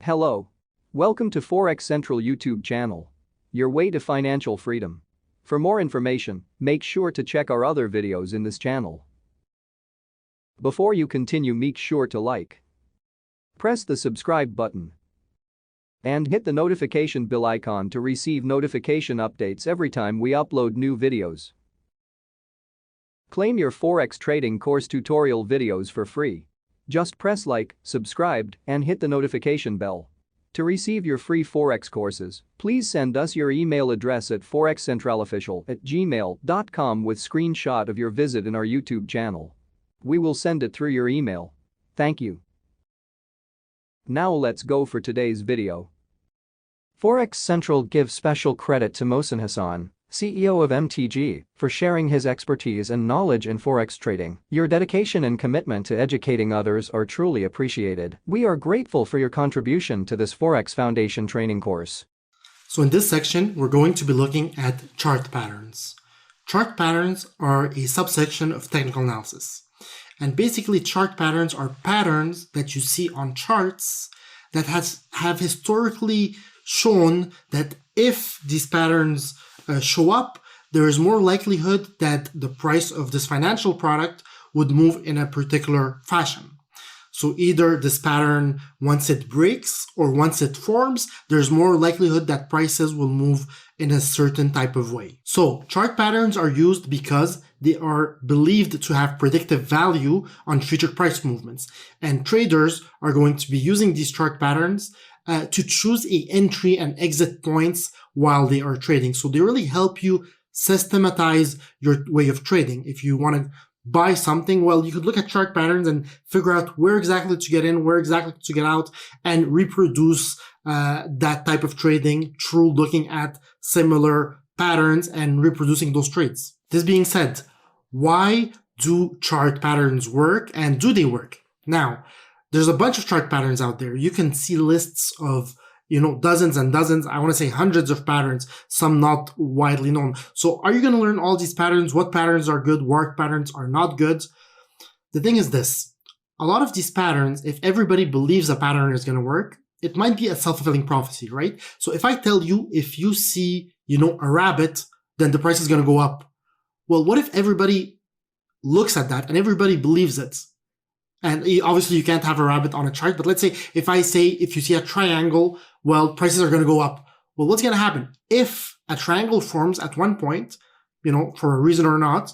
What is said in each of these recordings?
Hello. Welcome to Forex Central YouTube channel. Your way to financial freedom. For more information, make sure to check our other videos in this channel. Before you continue, make sure to like, press the subscribe button, and hit the notification bell icon to receive notification updates every time we upload new videos. Claim your Forex trading course tutorial videos for free. Just press like, subscribe, and hit the notification bell. To receive your free Forex courses, please send us your email address at forexcentralofficial@gmail.com with screenshot of your visit in our YouTube channel. We will send it through your email. Thank you. Now let's go for today's video. Forex Central gives special credit to Mohsen Hassan, CEO of MTG, for sharing his expertise and knowledge in Forex trading. Your dedication and commitment to educating others are truly appreciated. We are grateful for your contribution to this Forex Foundation training course. So in this section, we're going to be looking at chart patterns. Chart patterns are a subsection of technical analysis. And basically, chart patterns are patterns that you see on charts that have historically shown that if these patterns show up, there is more likelihood that the price of this financial product would move in a particular fashion. So either this pattern, once it breaks or once it forms, there's more likelihood that prices will move in a certain type of way. So chart patterns are used because they are believed to have predictive value on future price movements. And traders are going to be using these chart patterns to choose a entry and exit points while they are trading. So they really help you systematize your way of trading. If you want to buy something, well, you could look at chart patterns and figure out where exactly to get in, where exactly to get out, and reproduce that type of trading through looking at similar patterns and reproducing those trades. This being said, why do chart patterns work, and do they work? Now, there's a bunch of chart patterns out there. You can see lists of, dozens and dozens, I want to say hundreds of patterns, some not widely known. So are you going to learn all these patterns? What patterns are good? What patterns are not good? The thing is this, a lot of these patterns, if everybody believes a pattern is going to work, it might be a self-fulfilling prophecy, right? So if I tell you, if you see, a rabbit, then the price is going to go up. Well, what if everybody looks at that and everybody believes it? And obviously you can't have a rabbit on a chart, but let's say if I say, if you see a triangle, well, prices are going to go up. Well, what's going to happen? If a triangle forms at one point, for a reason or not,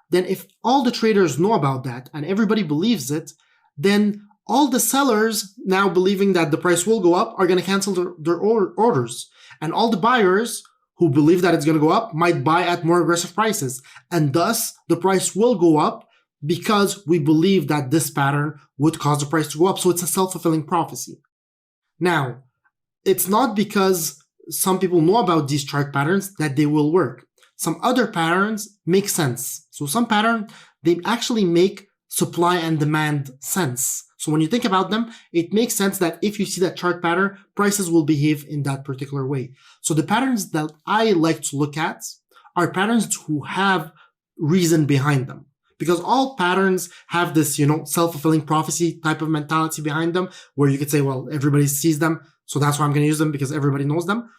then if all the traders know about that and everybody believes it, then all the sellers now believing that the price will go up are going to cancel their orders. And all the buyers who believe that it's going to go up might buy at more aggressive prices. And thus the price will go up because we believe that this pattern would cause the price to go up. So it's a self-fulfilling prophecy. Now, it's not because some people know about these chart patterns that they will work. Some other patterns make sense. So some patterns, they actually make supply and demand sense. So when you think about them, it makes sense that if you see that chart pattern, prices will behave in that particular way. So the patterns that I like to look at are patterns who have reason behind them. Because all patterns have this, self-fulfilling prophecy type of mentality behind them, where you could say, well, everybody sees them, so that's why I'm going to use them because everybody knows them.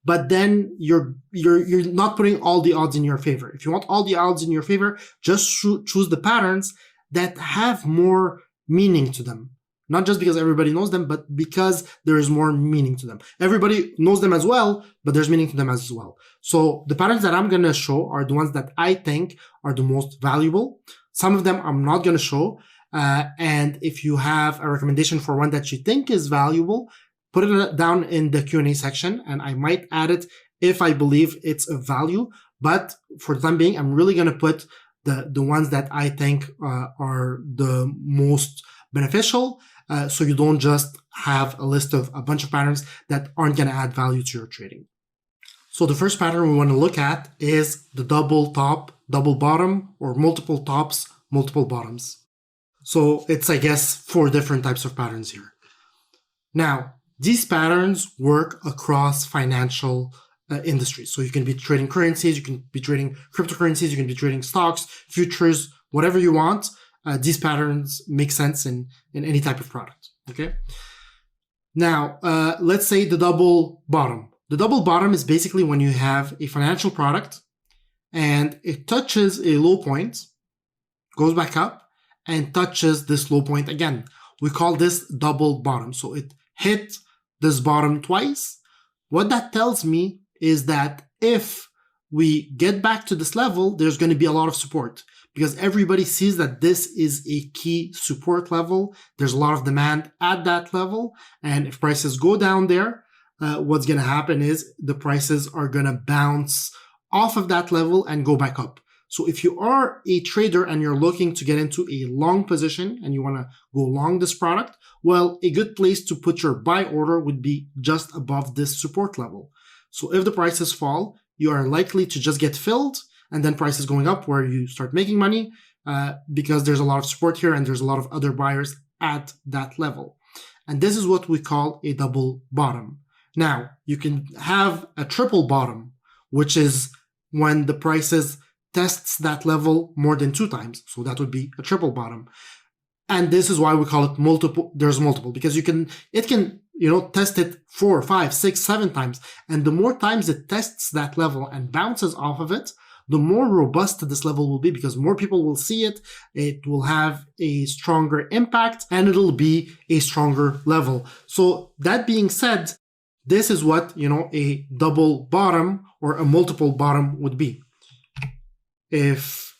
But then you're not putting all the odds in your favor. If you want all the odds in your favor, just choose the patterns that have more meaning to them. Not just because everybody knows them, but because there is more meaning to them. Everybody knows them as well, but there's meaning to them as well. So the patterns that I'm going to show are the ones that I think are the most valuable. Some of them I'm not going to show. And if you have a recommendation for one that you think is valuable, put it down in the Q&A section, and I might add it if I believe it's of value. But for the time being, I'm really going to put the ones that I think are the most beneficial. So you don't just have a list of a bunch of patterns that aren't going to add value to your trading. So the first pattern we want to look at is the double top, double bottom, or multiple tops, multiple bottoms. So it's, I guess, 4 different types of patterns here. Now, these patterns work across financial industries. So you can be trading currencies, you can be trading cryptocurrencies, you can be trading stocks, futures, whatever you want. These patterns make sense in any type of product. Okay. Now, let's say the double bottom. The double bottom is basically when you have a financial product and it touches a low point, goes back up, and touches this low point again. We call this double bottom. So it hit this bottom twice. What that tells me is that if we get back to this level, there's going to be a lot of support because everybody sees that this is a key support level. There's a lot of demand at that level. And if prices go down there, what's going to happen is the prices are going to bounce off of that level and go back up. So if you are a trader and you're looking to get into a long position and you want to go long this product, well, a good place to put your buy order would be just above this support level. So if the prices fall, you are likely to just get filled and then prices going up where you start making money because there's a lot of support here and there's a lot of other buyers at that level. And this is what we call a double bottom. Now, you can have a triple bottom, which is when the prices tests that level more than 2 times. So that would be a triple bottom. And this is why we call it multiple. There's multiple because it can, test it 4, 5, 6, 7 times. And the more times it tests that level and bounces off of it, the more robust this level will be because more people will see it. It will have a stronger impact and it'll be a stronger level. So that being said, this is what, a double bottom or a multiple bottom would be. If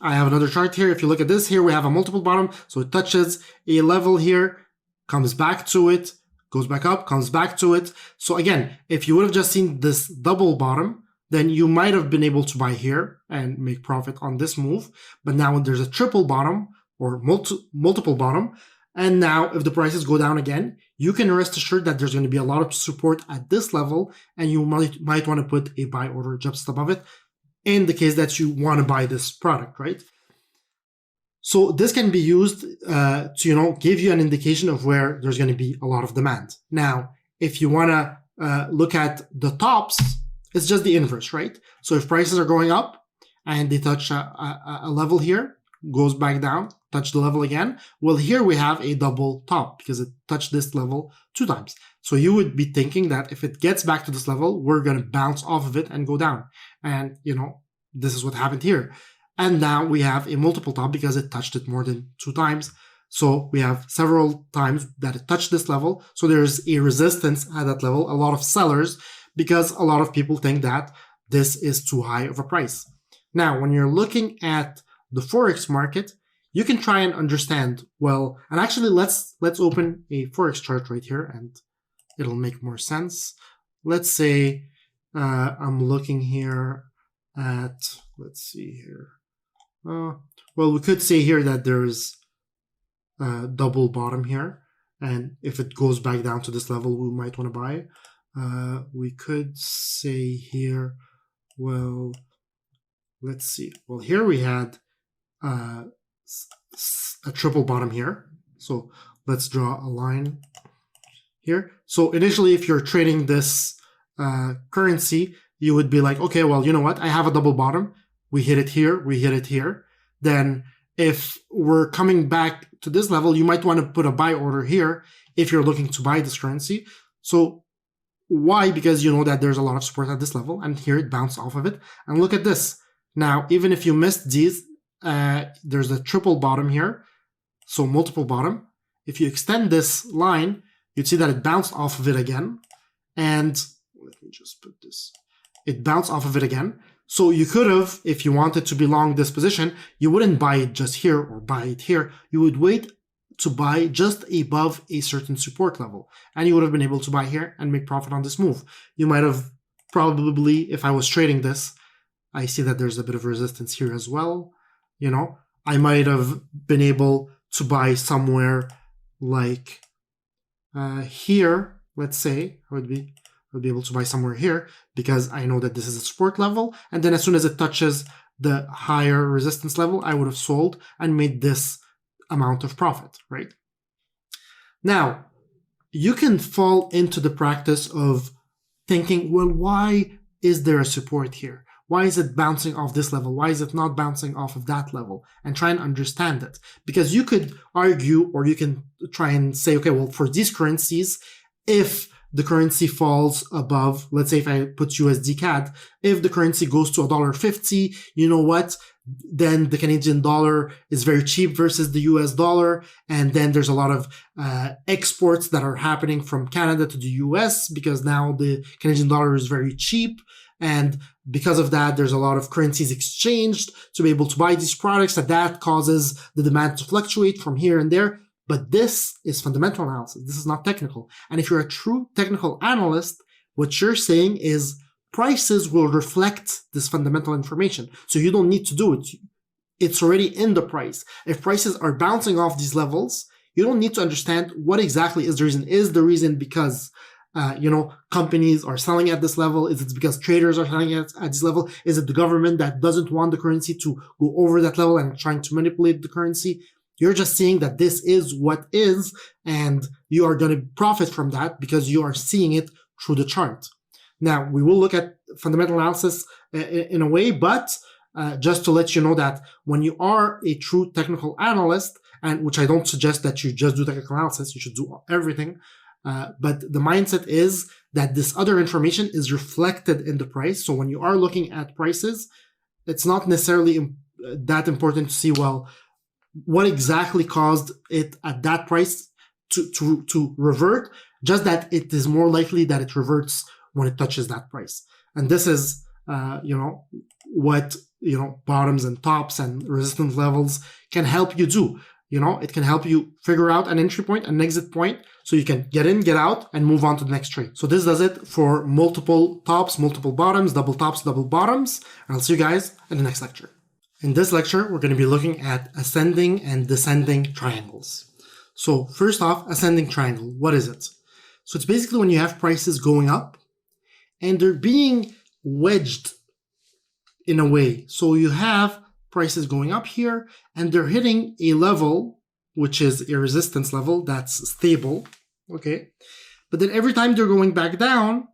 I have another chart here, if you look at this here, we have a multiple bottom. So it touches a level here, comes back to it, goes back up, comes back to it. So again, if you would have just seen this double bottom, then you might have been able to buy here and make profit on this move. But now there's a triple bottom or multiple bottom. And now if the prices go down again, you can rest assured that there's going to be a lot of support at this level and you might want to put a buy order just above it in the case that you want to buy this product, right? So this can be used to, give you an indication of where there's going to be a lot of demand. Now, if you want to look at the tops, it's just the inverse, right? So if prices are going up and they touch a level here, goes back down, touch the level again. Well, here we have a double top because it touched this level 2 times. So you would be thinking that if it gets back to this level, we're going to bounce off of it and go down. And, this is what happened here. And now we have a multiple top because it touched it more than 2 times. So we have several times that it touched this level. So there's a resistance at that level, a lot of sellers, because a lot of people think that this is too high of a price. Now, when you're looking at the Forex market, you can try and understand, well, and actually let's open a Forex chart right here and it'll make more sense. Let's say I'm looking here at, let's see here. Well, we could say here that there's a double bottom here. And if it goes back down to this level, we might want to buy. We could say here, well, let's see. Well, here we had a triple bottom here. So let's draw a line here. So initially, if you're trading this currency, you would be like, okay, well, you know what? I have a double bottom. We hit it here. We hit it here. Then if we're coming back to this level, you might want to put a buy order here if you're looking to buy this currency. So why? Because you know that there's a lot of support at this level and here it bounced off of it. And look at this. Now, even if you missed these, there's a triple bottom here. So multiple bottom. If you extend this line, you'd see that it bounced off of it again. And let me just put this. It bounced off of it again. So you could have, if you wanted to be long this position, you wouldn't buy it just here or buy it here. You would wait to buy just above a certain support level. And you would have been able to buy here and make profit on this move. You might have probably, if I was trading this, I see that there's a bit of resistance here as well. I might have been able to buy somewhere like here, let's say, I would be able to buy somewhere here because I know that this is a support level. And then as soon as it touches the higher resistance level, I would have sold and made this amount of profit, right? Now, you can fall into the practice of thinking, well, why is there a support here? Why is it bouncing off this level? Why is it not bouncing off of that level? And try and understand it. Because you could argue or you can try and say, okay, well, for these currencies, if the currency falls above, let's say if I put USD CAD, if the currency goes to $1.50, you know what? Then the Canadian dollar is very cheap versus the US dollar. And then there's a lot of exports that are happening from Canada to the US because now the Canadian dollar is very cheap. And because of that, there's a lot of currencies exchanged to be able to buy these products, and that causes the demand to fluctuate from here and there. But this is fundamental analysis. This is not technical. And if you're a true technical analyst, what you're saying is prices will reflect this fundamental information. So you don't need to do it. It's already in the price. If prices are bouncing off these levels, you don't need to understand what exactly is the reason. Is the reason because companies are selling at this level? Is it because traders are selling at this level? Is it the government that doesn't want the currency to go over that level and trying to manipulate the currency? You're just seeing that this is what is, and you are going to profit from that because you are seeing it through the chart. Now, we will look at fundamental analysis in a way, but just to let you know that when you are a true technical analyst, and which I don't suggest that you just do technical analysis, you should do everything. But the mindset is that this other information is reflected in the price. So when you are looking at prices, it's not necessarily that important to see, well, what exactly caused it at that price to revert, just that it is more likely that it reverts when it touches that price. And this is, what, bottoms and tops and resistance levels can help you do. It can help you figure out an entry point, an exit point, so you can get in, get out, and move on to the next trade. So this does it for multiple tops, multiple bottoms, double tops, double bottoms. And I'll see you guys in the next lecture. In this lecture, we're going to be looking at ascending and descending triangles. So first off, ascending triangle, what is it? So it's basically when you have prices going up and they're being wedged in a way. So you have prices going up here and they're hitting a level, which is a resistance level that's stable, okay? But then every time they're going back down,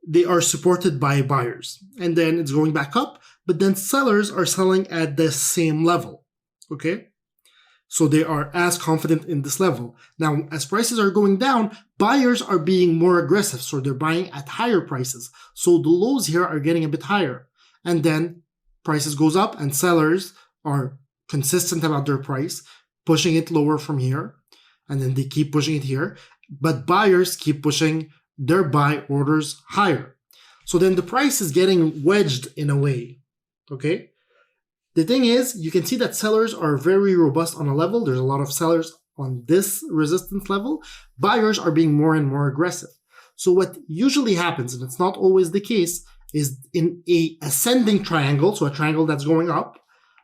they are supported by buyers. And then it's going back up, but then sellers are selling at the same level, okay? So they are as confident in this level. Now, as prices are going down, buyers are being more aggressive. So they're buying at higher prices. So the lows here are getting a bit higher. And then prices goes up and sellers are consistent about their price, pushing it lower from here. And then they keep pushing it here. But buyers keep pushing their buy orders higher. So then the price is getting wedged in a way, okay? The thing is, you can see that sellers are very robust on a level. There's a lot of sellers on this resistance level. Buyers are being more and more aggressive. So what usually happens, and it's not always the case, is in a ascending triangle, so a triangle that's going up,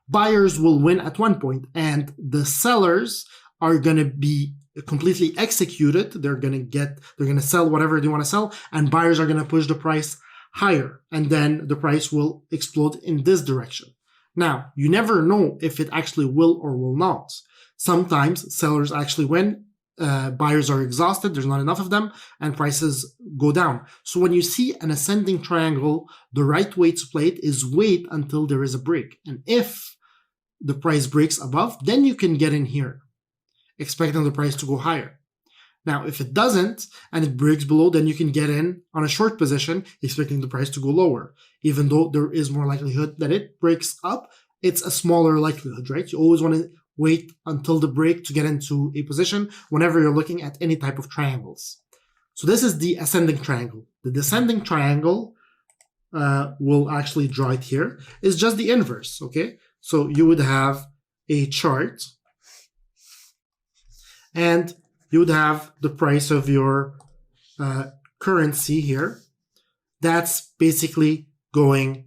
buyers will win at one point, and the sellers are going to be completely executed. They're going to sell whatever they want to sell, and buyers are going to push the price higher, and then the price will explode in this direction. Now, you never know if it actually will or will not. Sometimes sellers actually win, buyers are exhausted, there's not enough of them, and prices go down. So when you see an ascending triangle, the right way to play it is wait until there is a break. And if the price breaks above, then you can get in here, expecting the price to go higher. Now, if it doesn't, and it breaks below, then you can get in on a short position, expecting the price to go lower. Even though there is more likelihood that it breaks up, it's a smaller likelihood, right? You always want to wait until the break to get into a position whenever you're looking at any type of triangles. So this is the ascending triangle. The descending triangle, we'll actually draw it here, is just the inverse, okay? So you would have a chart, and you would have the price of your currency here. That's basically going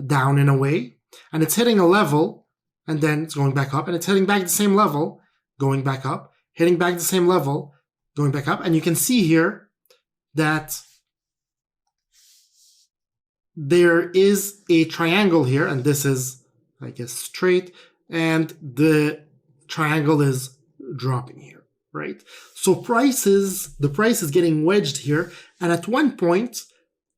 down in a way, and it's hitting a level, and then it's going back up, and it's hitting back the same level, going back up, hitting back the same level, going back up, and you can see here that there is a triangle here, and this is, I guess, straight, and the triangle is dropping here, right? So the price is getting wedged here, and at one point,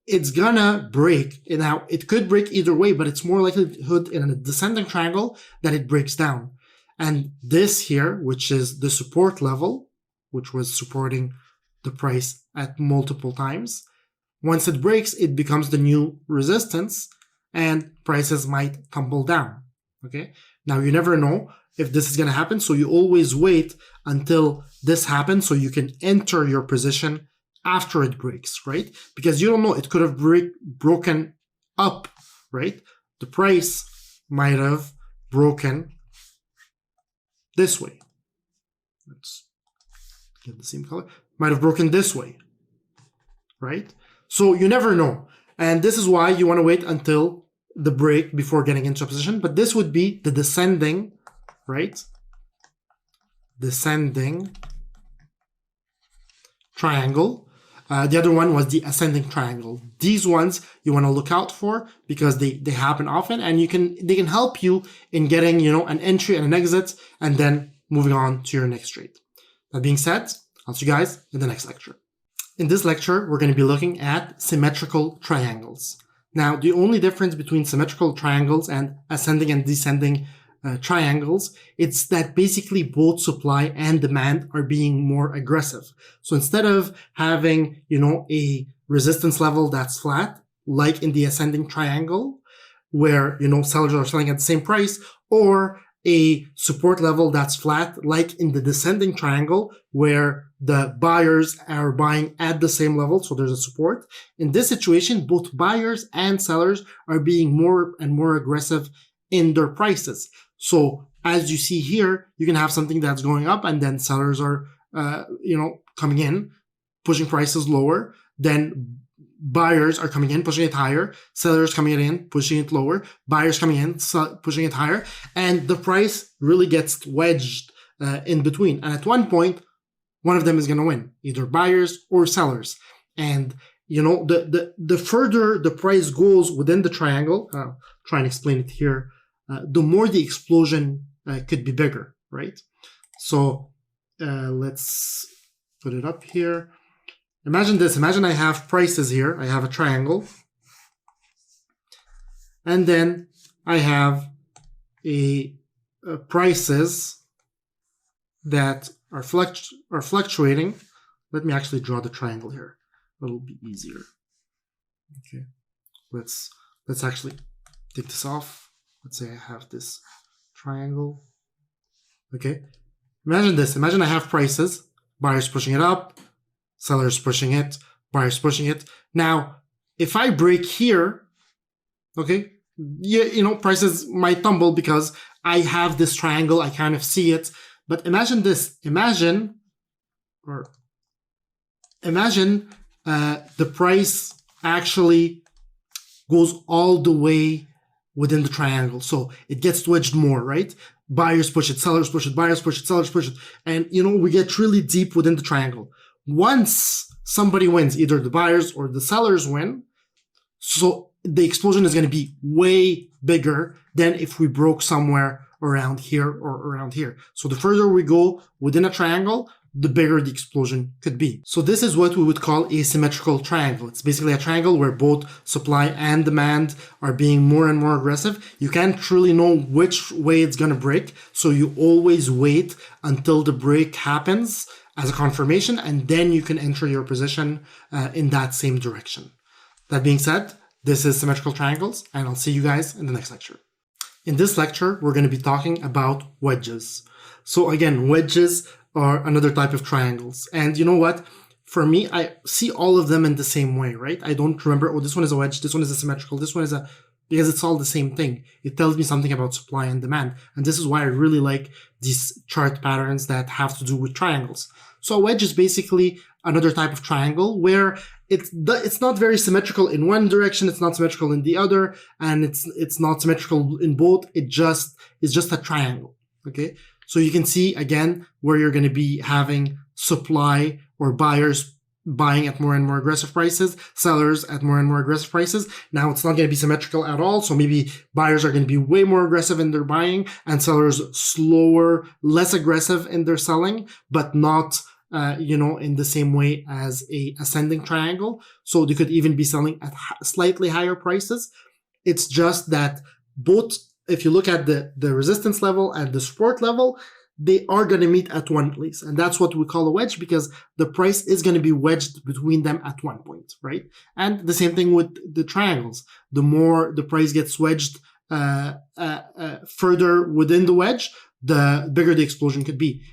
it's gonna break. Now, it could break either way, but it's more likelihood in a descending triangle that it breaks down. And this here, which is the support level, which was supporting the price at multiple times. Once it breaks, it becomes the new resistance and prices might tumble down. Okay. Now you never know if this is going to happen. So you always wait until this happens so you can enter your position after it breaks, right? Because you don't know, it could have broken up, right? The price might have broken this way. Let's get the same color. Might have broken this way, right? So you never know. And this is why you want to wait until the break before getting into a position. But this would be the descending, right? Descending triangle. The other one was the ascending triangle. These ones you want to look out for because they happen often, and they can help you in getting, you know, an entry and an exit and then moving on to your next trade. That being said, I'll see you guys in the next lecture. In this lecture, we're going to be looking at symmetrical triangles. Now, the only difference between symmetrical triangles and ascending and descending triangles, it's that basically both supply and demand are being more aggressive. So instead of having, you know, a resistance level that's flat, like in the ascending triangle, where, you know, sellers are selling at the same price, or a support level that's flat, like in the descending triangle, where the buyers are buying at the same level, so there's a support. In this situation, both buyers and sellers are being more and more aggressive in their prices. So as you see here, you can have something that's going up and then sellers are, you know, coming in, pushing prices lower. Then buyers are coming in, pushing it higher. Sellers coming in, pushing it lower. Buyers coming in, pushing it higher. And the price really gets wedged in between. And at one point, one of them is going to win, either buyers or sellers. And, you know, the further the price goes within the triangle, I'll try and explain it here, the more the explosion could be bigger, right? So let's put it up here. Imagine this. Imagine I have prices here. I have a triangle. And then I have prices that are fluctuating. Let me actually draw the triangle here. It'll be easier. Okay. Let's actually take this off. Let's say I have this triangle. Okay. Imagine this. Imagine I have prices. Buyers pushing it up. Sellers pushing it. Buyers pushing it. Now, if I break here, okay, you know, prices might tumble because I have this triangle. I kind of see it. But imagine this. Imagine the price actually goes all the way within the triangle. So it gets wedged more, right? Buyers push it, sellers push it, buyers push it, sellers push it. And, you know, we get really deep within the triangle. Once somebody wins, either the buyers or the sellers win, so the explosion is going to be way bigger than if we broke somewhere around here or around here. So the further we go within a triangle, the bigger the explosion could be. So this is what we would call a symmetrical triangle. It's basically a triangle where both supply and demand are being more and more aggressive. You can't truly know which way it's going to break. So you always wait until the break happens as a confirmation, and then you can enter your position in that same direction. That being said, this is Symmetrical Triangles, and I'll see you guys in the next lecture. In this lecture, we're going to be talking about wedges. So again, wedges are another type of triangles. And you know what? For me, I see all of them in the same way, right? I don't remember, oh, this one is a wedge, this one is a symmetrical, this one is a, because it's all the same thing. It tells me something about supply and demand. And this is why I really like these chart patterns that have to do with triangles. So a wedge is basically another type of triangle where it's not very symmetrical in one direction, it's not symmetrical in the other, and it's not symmetrical in both. It's just a triangle. Okay. So you can see again where you're going to be having supply or buyers buying at more and more aggressive prices, sellers at more and more aggressive prices. Now it's not going to be symmetrical at all. So maybe buyers are going to be way more aggressive in their buying and sellers slower, less aggressive in their selling, but not in the same way as a ascending triangle. So they could even be selling at slightly higher prices. It's just that both, if you look at the resistance level and the support level, they are going to meet at one place. And that's what we call a wedge, because the price is going to be wedged between them at one point, right? And the same thing with the triangles. The more the price gets wedged further within the wedge, the bigger the explosion could be.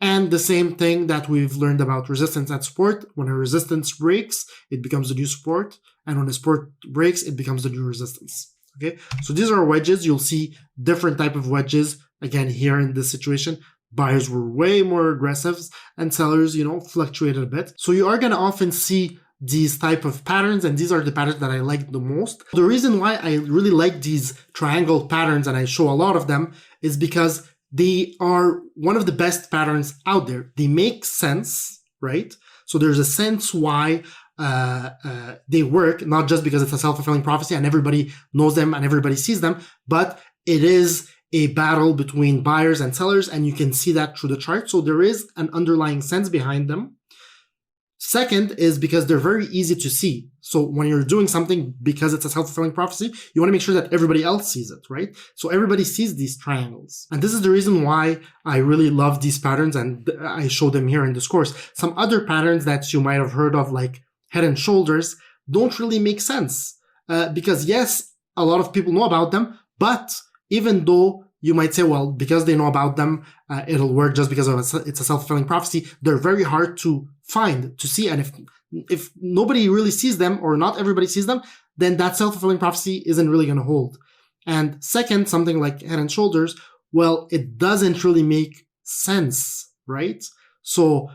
And the same thing that we've learned about resistance and support. When a resistance breaks, it becomes the new support. And when a support breaks, it becomes the new resistance. Okay, so these are wedges. You'll see different type of wedges. Again, here in this situation, buyers were way more aggressive and sellers, fluctuated a bit. So you are going to often see these type of patterns, and these are the patterns that I like the most. The reason why I really like these triangle patterns, and I show a lot of them, is because they are one of the best patterns out there. They make sense, right? So there's a sense why they work, not just because it's a self-fulfilling prophecy and everybody knows them and everybody sees them, but it is a battle between buyers and sellers, and you can see that through the chart. So there is an underlying sense behind them. Second is because they're very easy to see. So when you're doing something, because it's a self-fulfilling prophecy, you want to make sure that everybody else sees it, right? So everybody sees these triangles. And this is the reason why I really love these patterns, and I show them here in this course. Some other patterns that you might have heard of, like head and shoulders, don't really make sense. Because yes, a lot of people know about them, but even though you might say, well, because they know about them, it'll work just because it's a self-fulfilling prophecy, they're very hard to find, to see. And if nobody really sees them, or not everybody sees them, then that self-fulfilling prophecy isn't really going to hold. And second, something like head and shoulders, well, it doesn't really make sense, right? So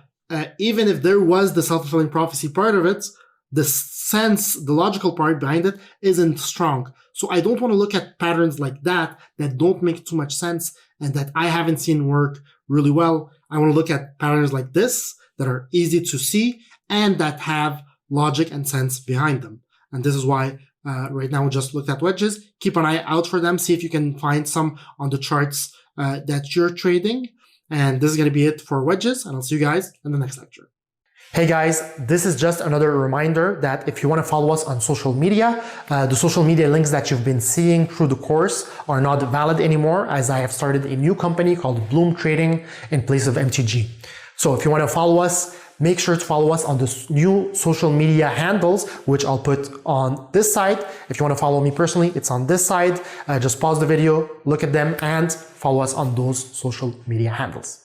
even if there was the self-fulfilling prophecy part of it, the sense, the logical part behind it isn't strong. So I don't want to look at patterns like that don't make too much sense and that I haven't seen work really well. I want to look at patterns like this that are easy to see and that have logic and sense behind them. And this is why right now we just looked at wedges. Keep an eye out for them. See if you can find some on the charts that you're trading. And this is going to be it for wedges, and I'll see you guys in the next lecture. Hey guys, this is just another reminder that if you want to follow us on social media, the social media links that you've been seeing through the course are not valid anymore, as I have started a new company called Bloom Trading in place of MTG. So if you want to follow us, make sure to follow us on the new social media handles, which I'll put on this side. If you want to follow me personally, it's on this side. Just pause the video, look at them, and follow us on those social media handles.